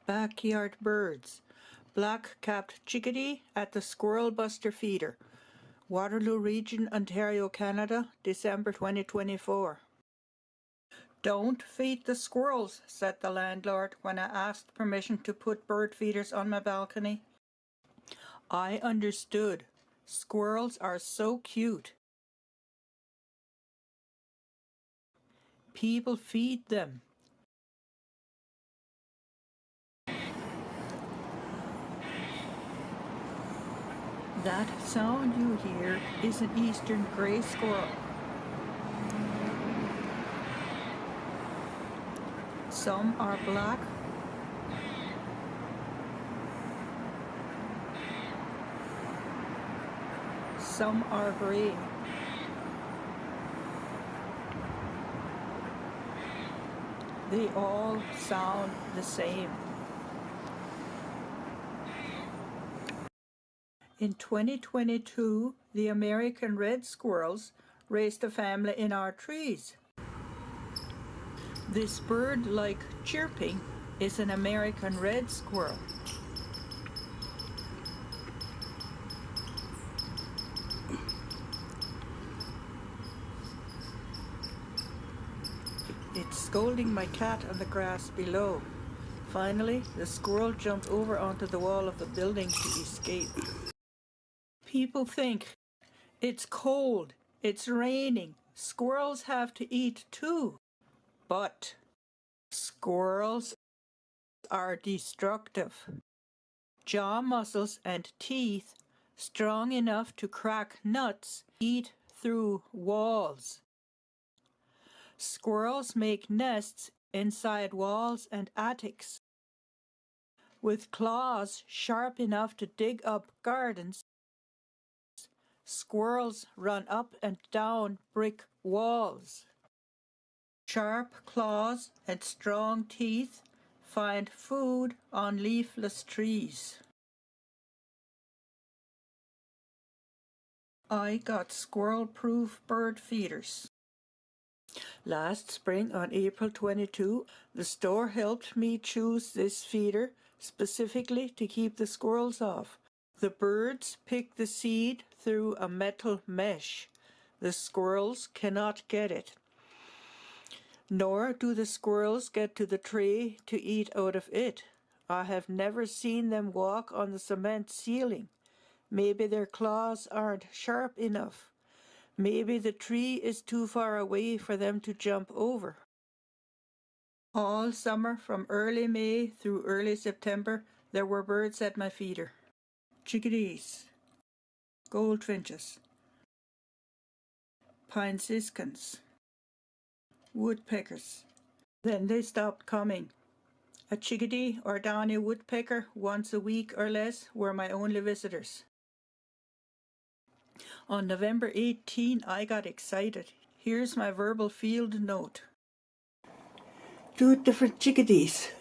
Backyard birds. Black-capped chickadee at the Squirrel Buster feeder. Waterloo Region, Ontario, Canada, December 2024. "Don't feed the squirrels," said the landlord when I asked permission to put bird feeders on my balcony. I understood. Squirrels are so cute. People feed them. That sound you hear is an eastern gray squirrel. Some are black, some are gray. They all sound the same. In 2022, the American red squirrels raised a family in our trees. This bird-like chirping is an American red squirrel. It's scolding my cat on the grass below. Finally, the squirrel jumped over onto the wall of the building to escape. People think, it's cold, it's raining, squirrels have to eat too. But squirrels are destructive. Jaw muscles and teeth strong enough to crack nuts eat through walls. Squirrels make nests inside walls and attics. With claws sharp enough to dig up gardens, squirrels run up and down brick walls. Sharp claws and strong teeth find food on leafless trees. I got squirrel-proof bird feeders. Last spring on April 22, the store helped me choose this feeder specifically to keep the squirrels off. The birds pick the seed through a metal mesh. The squirrels cannot get it. Nor do the squirrels get to the tray to eat out of it. I have never seen them walk on the cement ceiling. Maybe their claws aren't sharp enough. Maybe the tree is too far away for them to jump over. All summer, from early May through early September, there were birds at my feeder. Chickadees, goldfinches, pine siskins, woodpeckers. Then they stopped coming. A chickadee or downy woodpecker once a week or less were my only visitors. On November 18, I got excited. Here's my verbal field note. 2 different chickadees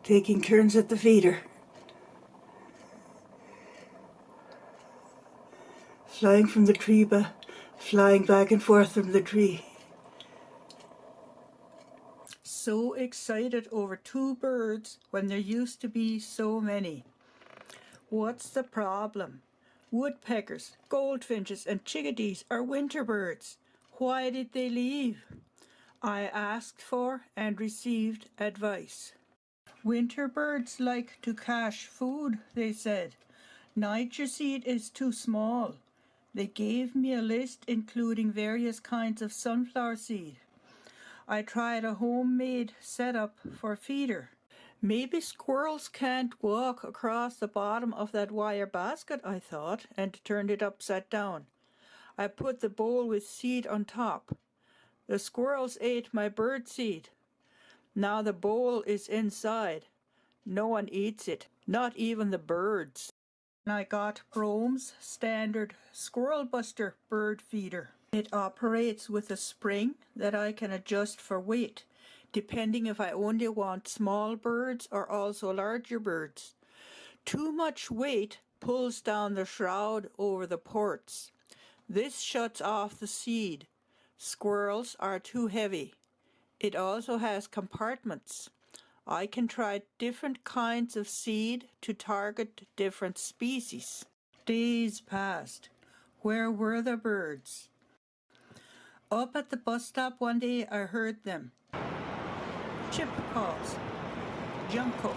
taking turns at the feeder. Flying from the tree, flying back and forth from the tree. So excited over 2 birds when there used to be so many. What's the problem? Woodpeckers, goldfinches, and chickadees are winter birds. Why did they leave? I asked for and received advice. Winter birds like to cache food, they said. Niger seed is too small. They gave me a list including various kinds of sunflower seed. I tried a homemade setup for feeder. Maybe squirrels can't walk across the bottom of that wire basket, I thought, and turned it upside down. I put the bowl with seed on top. The squirrels ate my bird seed. Now the bowl is inside. No one eats it, not even the birds. I got Brome's standard Squirrel Buster bird feeder. It operates with a spring that I can adjust for weight, depending if I only want small birds or also larger birds. Too much weight pulls down the shroud over the ports. This shuts off the seed. Squirrels are too heavy. It also has compartments. I can try different kinds of seed to target different species. Days passed. Where were the birds? Up at the bus stop one day I heard them. Chip calls. Junco.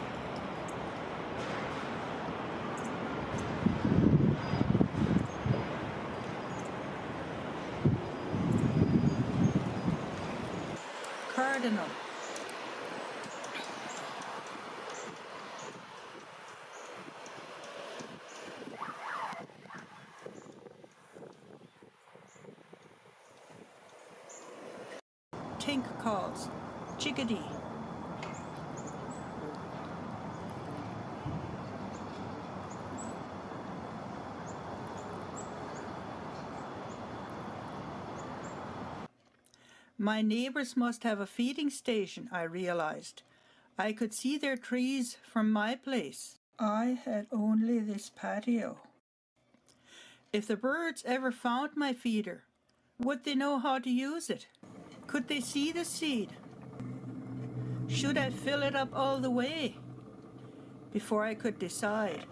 Cardinal. Tink calls. Chickadee. My neighbors must have a feeding station, I realized. I could see their trees from my place. I had only this patio. If the birds ever found my feeder, would they know how to use it? Could they see the seed? Should I fill it up all the way? Before I could decide,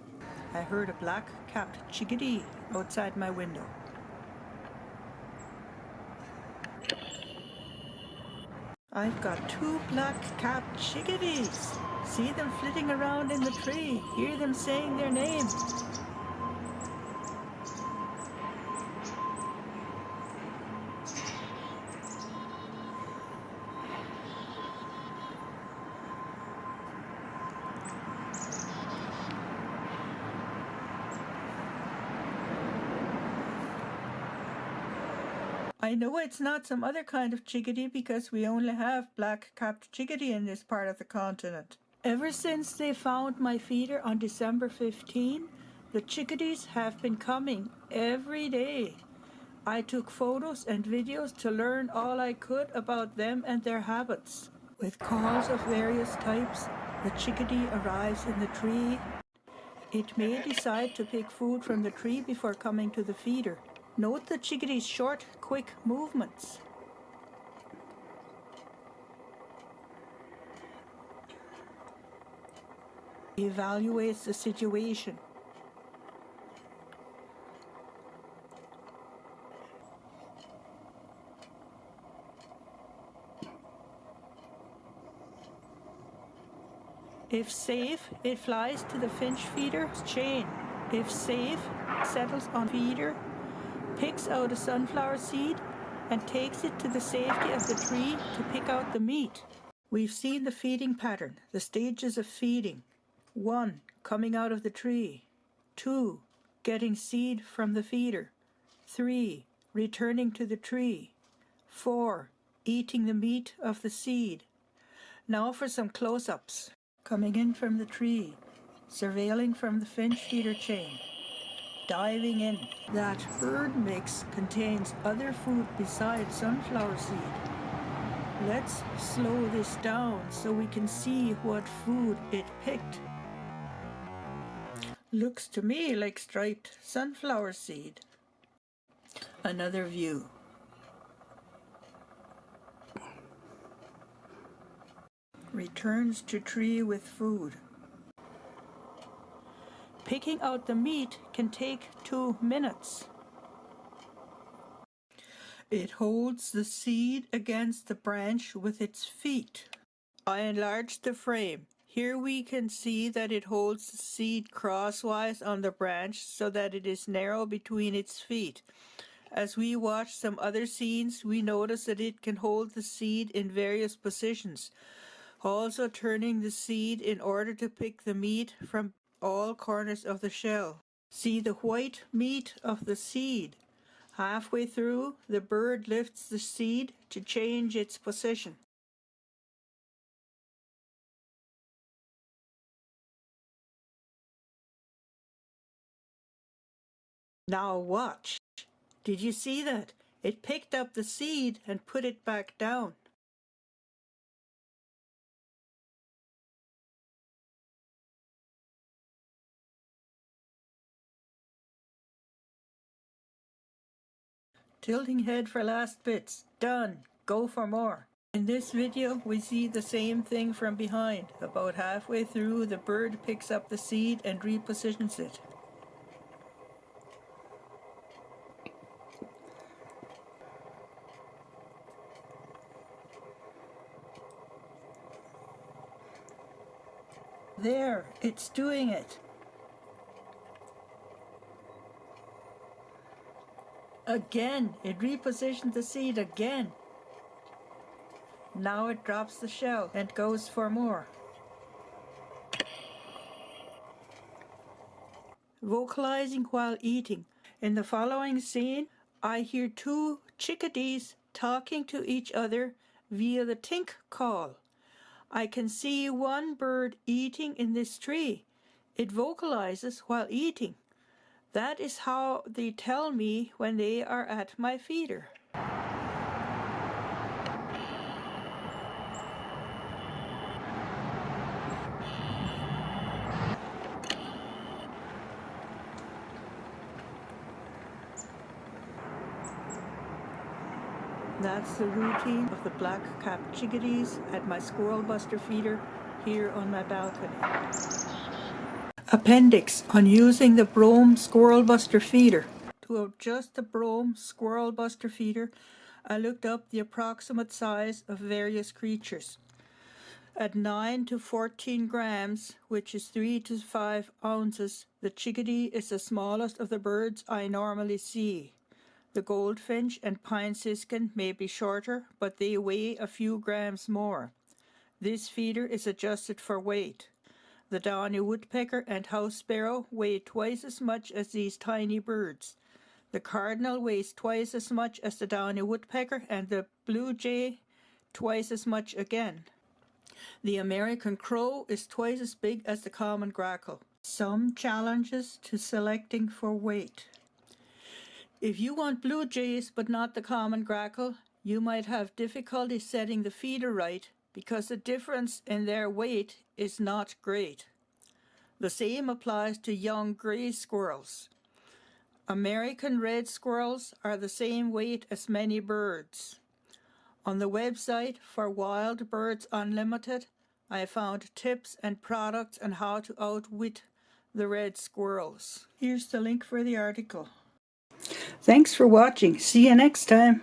I heard a black-capped chickadee outside my window. I've got 2 black-capped chickadees. See them flitting around in the tree. Hear them saying their name. I know it's not some other kind of chickadee because we only have black-capped chickadee in this part of the continent. Ever since they found my feeder on December 15, the chickadees have been coming every day. I took photos and videos to learn all I could about them and their habits. With calls of various types, the chickadee arrives in the tree. It may decide to pick food from the tree before coming to the feeder. Note the chickadee's short, quick movements. Evaluates the situation. If safe, it flies to the Finch feeder's chain. If safe, settles on feeder, picks out a sunflower seed, and takes it to the safety of the tree to pick out the meat. We've seen the feeding pattern, the stages of feeding. 1. Coming out of the tree. 2. Getting seed from the feeder. 3. Returning to the tree. 4. Eating the meat of the seed. Now for some close-ups. Coming in from the tree. Surveilling from the Finch feeder chain. Diving in. That bird mix contains other food besides sunflower seed. Let's slow this down so we can see what food it picked. Looks to me like striped sunflower seed. Another view. Returns to tree with food. Picking out the meat can take 2 minutes. It holds the seed against the branch with its feet. I enlarged the frame. Here we can see that it holds the seed crosswise on the branch so that it is narrow between its feet. As we watch some other scenes, we notice that it can hold the seed in various positions, also turning the seed in order to pick the meat from all corners of the shell. See the white meat of the seed. Halfway through, the bird lifts the seed to change its position. Now watch. Did you see that? It picked up the seed and put it back down. Tilting head for last bits. Done. Go for more. In this video, we see the same thing from behind. About halfway through, the bird picks up the seed and repositions it. There, it's doing it. Again, it repositioned the seed again. Now it drops the shell and goes for more. Vocalizing while eating. In the following scene, I hear two chickadees talking to each other via the tink call. I can see one bird eating in this tree. It vocalizes while eating. That is how they tell me when they are at my feeder. That's the routine of the black-capped chickadees at my Squirrel Buster feeder here on my balcony. Appendix on using the Brome Squirrel Buster feeder. To adjust the Brome Squirrel Buster feeder, I looked up the approximate size of various creatures. At 9 to 14 grams, which is 3 to 5 ounces, the chickadee is the smallest of the birds I normally see. The goldfinch and pine siskin may be shorter, but they weigh a few grams more. This feeder is adjusted for weight. The downy woodpecker and house sparrow weigh twice as much as these tiny birds. The cardinal weighs twice as much as the downy woodpecker, and the blue jay twice as much again. The American crow is twice as big as the common grackle. Some challenges to selecting for weight. If you want blue jays but not the common grackle, you might have difficulty setting the feeder right because the difference in their weight is not great. The same applies to young gray squirrels. American red squirrels are the same weight as many birds. On the website for Wild Birds Unlimited, I found tips and products on how to outwit the red squirrels. Here's the link for the article. Thanks for watching. See you next time.